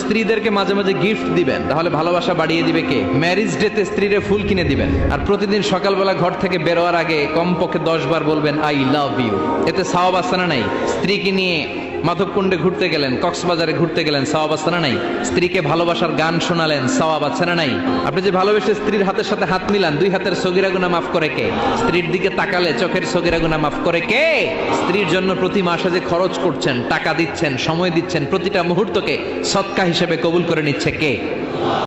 স্ত্রীদেরকে মাঝে মাঝে গিফট দিবেন, তাহলে ভালোবাসা বাড়িয়ে দিবে কে? ম্যারেজ ডেতে স্ত্রীরে ফুল কিনে দিবেন, আর প্রতিদিন সকালবেলা ঘর থেকে বেরোয়ার আগে কমপক্ষে 10 বার বলবেন আই লাভ ইউ। এতে সওয়াব আছে না নাই? স্ত্রীকে নিয়ে মাধবকুণ্ডে ঘুরতে গেলেন, কক্সবাজারে ঘুরতে গেলেন, সওয়াব আছে না নাই? স্ত্রীকে ভালোবাসার গান শোনালেন, সওয়াব আছে না নাই? আপনি যে ভালোবেসে স্ত্রীর হাতের সাথে হাত মিলান, 2 হাতের সগীরা গুনাহ মাফ করে কে? স্ত্রীর দিকে তাকালে চোখের সগীরা গুনাহ মাফ করে কে? স্ত্রীর জন্য প্রতি মাসে যে খরচ করছেন, টাকা দিচ্ছেন, সময় দিচ্ছেন, প্রতিটা মুহূর্তকে সদকা হিসেবে কবুল করে নিচ্ছে কে?